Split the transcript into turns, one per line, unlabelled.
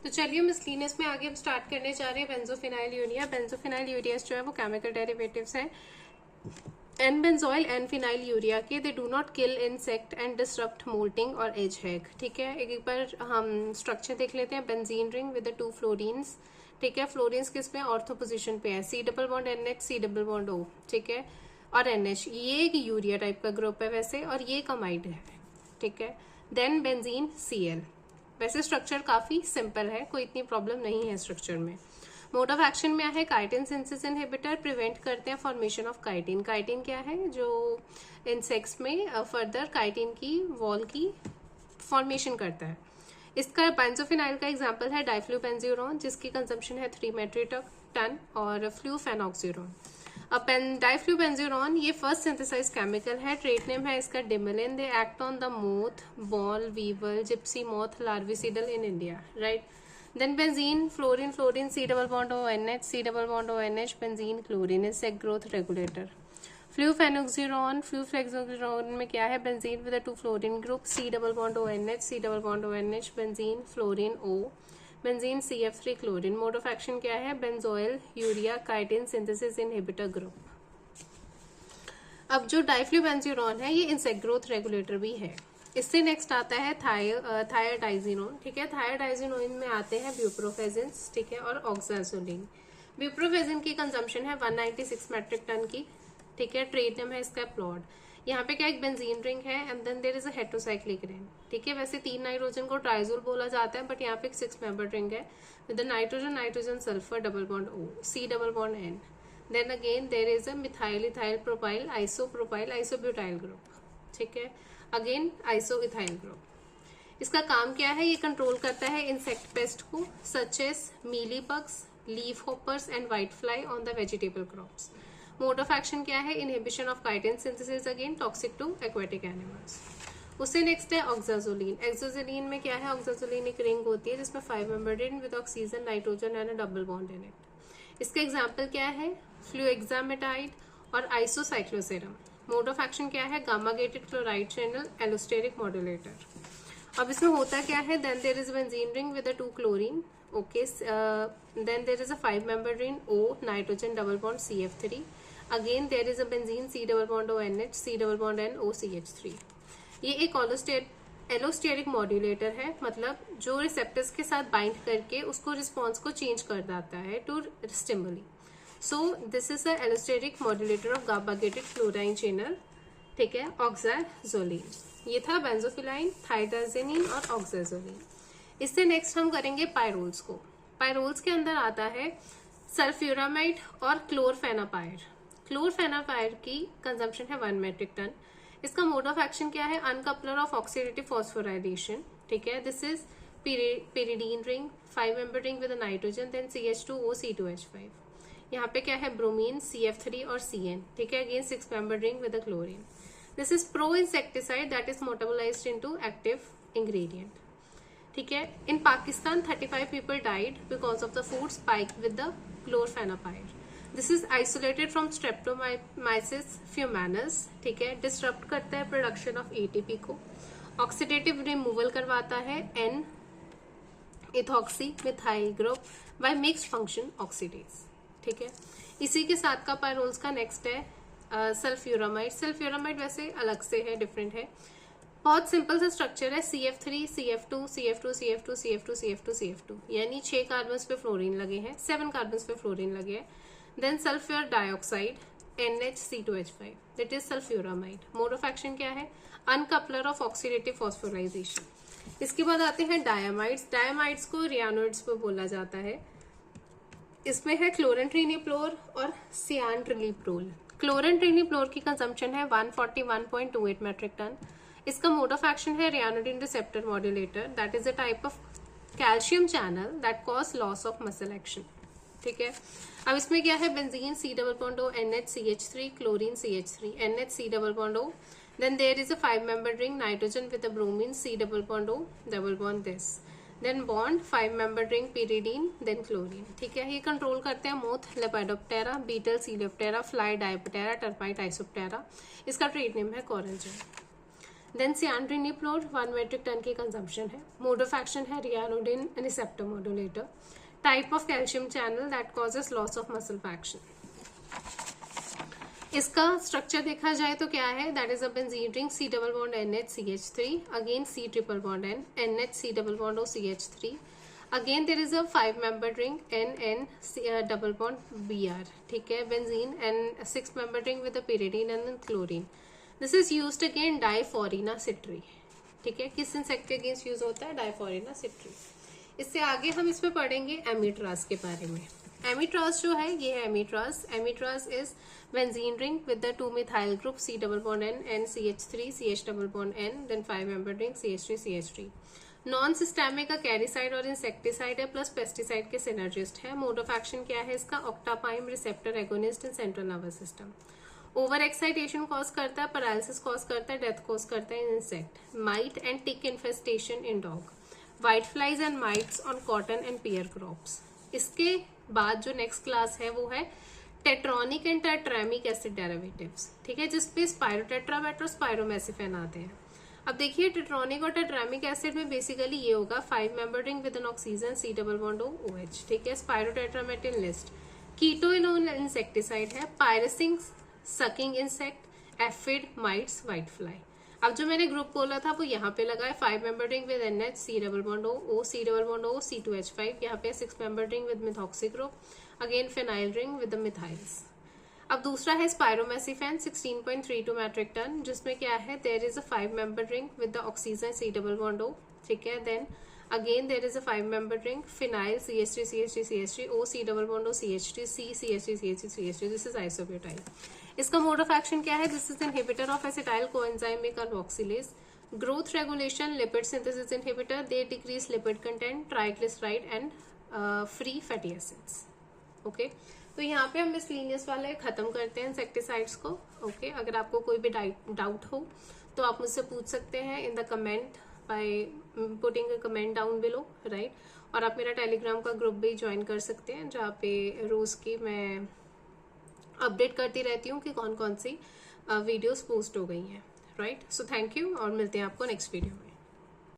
तो चलिए मिसलिनियस में आगे हम स्टार्ट करने जा रहे हैं बेंजोफिनाइल यूरिया। बेंजोफिनाइल यूरियास जो है वो केमिकल डेरिवेटिव्स हैं N benzoyl N phenyl urea के। They do not kill insect and disrupt moulting और एज हैग। ठीक है, एक बार हम स्ट्रक्चर देख लेते हैं। Benzene ring with 2 fluorines. ठीक है, फ्लोरीन्स किस पे, ऑर्थो पोजिशन पे है। C double bond NH, C double bond O। ठीक है, और NH ये एक यूरिया टाइप का ग्रुप है वैसे, और ये कमाइड है। ठीक है, देन बेंजीन Cl। वैसे स्ट्रक्चर काफी सिंपल है, कोई इतनी प्रॉब्लम नहीं है स्ट्रक्चर में। मोड ऑफ एक्शन में है काइटिन सिंथेसिस इनहिबिटर, प्रिवेंट करते हैं फॉर्मेशन ऑफ काइटिन। काइटिन क्या है, जो इंसेक्ट्स में फर्दर काइटिन की वॉल की फॉर्मेशन करता है। इसका बेंजोफिनाइल का एग्जांपल है डाइफ्लूबेंजुरोन, जिसकी कंजम्पशन है 3 मेट्रिक टन, और फ्लूफेनॉक्सिरोन। अब डाइफ्लूबेंजुरोन ये फर्स्ट सिंथेसाइज केमिकल है। ट्रेड नेम है इसका Dimilin. They act on the moth, boll, weevil, gypsy moth, larvicidal in India, right. Then benzene, fluorine, fluorine, C double bond ONH, C double bond ONH, benzene, chlorine is सेक growth regulator. Flufenoxuron, flufenoxuron में क्या है, benzene with 2 fluorine group, C double bond ONH, C double bond ONH, benzene, fluorine O, benzene CF3 chlorine. Mode of action क्या है, benzoyl urea chitin synthesis inhibitor group. अब जो डाइफ्लूबेंजुरोन है ये insect growth regulator भी है। इससे नेक्स्ट आता है थायोडाइजिनोन। ठीक है, थायोडाइजिनोन में आते हैं ब्यूप्रोफेजिन्स, ठीक है, और ऑक्साजोलिन। ब्यूप्रोफेजिन की कंजम्पशन है 196 मेट्रिक टन की। ठीक है, ट्रेड नेम है इसका प्लॉड। यहाँ पे क्या एक बेंजीन रिंग है and then there is a heterocyclic ring. ठीक है, वैसे 3 नाइट्रोजन को ट्राइजोल बोला जाता है, बट यहाँ पे एक 6 मेंबर रिंग है with nitrogen nitrogen sulphur double bond O, C double bond N। Then again there is a methyl ethyl propyl isopropyl isobutyl group. ठीक है, अगेन आइसो इथाइल ग्रुप। इसका काम क्या है, ये कंट्रोल करता है इंसेक्ट पेस्ट को such as mealy bugs, leaf hoppers and white fly on the vegetable crops. Mode of action क्या है, inhibition of chitin synthesis, again toxic to aquatic animals. उससे नेक्स्ट है ऑक्साजोलिन। एक्सोजोलिन में क्या है, ऑक्साजोलिन एक रिंग होती है जिसमें 5 membered ring with oxygen nitrogen and a double bond in it. इसका एग्जाम्पल क्या है, फ्लूएक्सामेटाइड और आइसोसाइक्लोसेरम। मोड ऑफ एक्शन क्या है, gamma gated chloride channel allosteric modulator. अब इसमें होता क्या है, then there is benzene ring with 2 chlorine, okay, then there is a 5 membered ring O, nitrogen double bond CF3, again there is a benzene C double bond ONH, C double bond N O CH3। ये एक allosteric modulator है, मतलब जो receptors के साथ bind करके उसको response को चेंज कर देता है to stimuli. So this is the allosteric modulator of GABA gated chlorine channel. ठीक है, ऑक्साजोलिन। ये था बेंजोफिलाइन, थायोडाइजिनिन और ऑक्साजोलिन। इससे नेक्स्ट हम करेंगे पायरोल्स को। पायरोल्स के अंदर आता है सल्फ्यूरामाइड और क्लोरफेनापायर। क्लोरफेनापायर की कंजम्पशन है 1 मेट्रिक टन। इसका मोड ऑफ एक्शन क्या है, अनकपलर ऑफ ऑक्सीडेटिव फॉस्फोराइलेशन। ठीक है, this is pyridine ring, 5 member ring with nitrogen, then CH2O C2H5। यहाँ पे क्या है, ब्रोमीन, CF3 और CN। ठीक है, again 6 member ring with chlorine. This is pro insecticide that is metabolised into active ingredient. ठीक है, in Pakistan 35 people died because of the food spike with the chlorfenapyr. This is isolated from Streptomyces fumanus. ठीक है, disturb करता है production of ATP को, oxidative removal करवाता है N ethoxy methyl group by mixed function oxidase. ठीक है, इसी के साथ का पायरोल्स का नेक्स्ट है सल्फ्यूरामाइड। सल्फ्यूरामाइड वैसे अलग से है, डिफरेंट है, बहुत सिंपल सा स्ट्रक्चर है, CF3 CF2 CF2 CF2 CF2 CF2 CF2, यानी 6 कार्बन पे फ्लोरीन लगे हैं, 7 कार्बन पे फ्लोरीन लगे हैं। Then sulphur dioxide NH2CO5, that is sulfuramid. Mode of action क्या है, अनकपलर ऑफ ऑक्सीडेटिव फॉस्फोराइजेशन। इसके बाद आते हैं डायमाइड्स। डायमाइड्स को रियानोइड्स पे बोला जाता है। इसमें है क्लोरीन ट्रिनिप्लोर और सियान ट्रिनिप्रोल। क्लोरीन ट्रिनिप्लोर की कंजम्पशन है 141.28 मेट्रिक टन। इसका मोड ऑफ एक्शन है ryanodine receptor modulator, that is a type of calcium channel that cause loss of muscle action. ठीक है, अब इसमें क्या है, benzene C double bond O, NH CH3, chlorine CH3, NH C double bond O, then there is a 5 member ring, nitrogen with a bromine, C double bond O, double bond this, then bond 5 member ring pyridine, then chlorine. ठीक है, ये control करते हैं moth, Lepidoptera, beetle, Coleoptera, fly, Diptera, termite, Isoptera. इसका trade name है Coragen. Then cyantraniliprole 1 metric ton की consumption है। Mode of action है ryanodine receptor modulator. Type of calcium channel that causes loss of muscle function. इसका structure देखा जाए तो क्या है, that is a benzene ring C double bond NH CH3 again C triple bond N NH C double bond O CH3 again there is a 5 membered ring NN double bond Br, ठीक है, benzene and 6 membered ring with pyridine and chlorine. This is used again Diaphorina citri, ठीक है, किस insect के against use होता है, डाइफोरिना सिट्री। इससे आगे हम इसमें पढ़ेंगे एमीट्रास के बारे में। एमीट्रास जो है ये है amitraz is benzene ring with the 2 methyl group C double bond N N CH3 CH double bond N then 5 membered ring CH3 CH3। Non systemic का कैरिसाइड और इंसेक्टिसाइड है प्लस पेस्टिसाइड के सिनर्जिस्ट है। मोड ऑफ एक्शन क्या है इसका, octopamine receptor agonist in central nervous system. Over excitation cause करता है, पैरालिसिस कॉज करता है, डेथ कॉज करता है in insect. Mite and tick infestation in dog. White flies and mites on cotton and pear crops. इसके बाद जो next class है वो है tetronic and tetramic acid derivatives, ठीक है, जिसपे स्पायरोटेट्रामेट और स्पायरोमेसिफेन आते हैं। अब देखिए टेट्रॉनिक और टेट्रामिक एसिड में बेसिकली ये होगा 5 member ring with an oxygen C double bond OH, ठीक है, spirotetramat list. Keto enol insecticide है, piercing sucking insect, aphid, mites, white fly. अब जो मैंने ग्रुप बोला था वो यहाँ पे लगा है 5 member ring with NH C double bond O C double bond O C2H5, यहाँ पे 6 member ring with methoxy group, again phenyl ring with the methyls. अब दूसरा है स्पायरोमेसिफेन 16.32 मेट्रिक टन, जिसमें क्या है, there is a 5 member ring with the oxygen C double bond O, ठीक है, then again there is a 5 member ring phenyl CH3 CH3 CH3 O C double bond O CH3 C CH3 CH3 CH3, this is isobutyl. इसका mode of action क्या है, this is inhibitor of acetyl coenzyme carboxylase. Growth regulation, lipid synthesis inhibitor, they decrease lipid content, triglyceride and free fatty acids. Okay, तो यहाँ पे हम miscellaneous वाले खत्म करते हैं इंसेक्टिसाइड्स को। ओके, अगर आपको कोई भी डाउट हो तो आप मुझसे पूछ सकते हैं in the comment by putting a comment down below, right. और आप मेरा टेलीग्राम का ग्रुप भी ज्वाइन कर सकते हैं, जहाँ पे रोज की मैं अपडेट करती रहती हूँ कि कौन कौन सी वीडियोस पोस्ट हो गई हैं, राइट। सो थैंक यू और मिलते हैं आपको नेक्स्ट वीडियो में।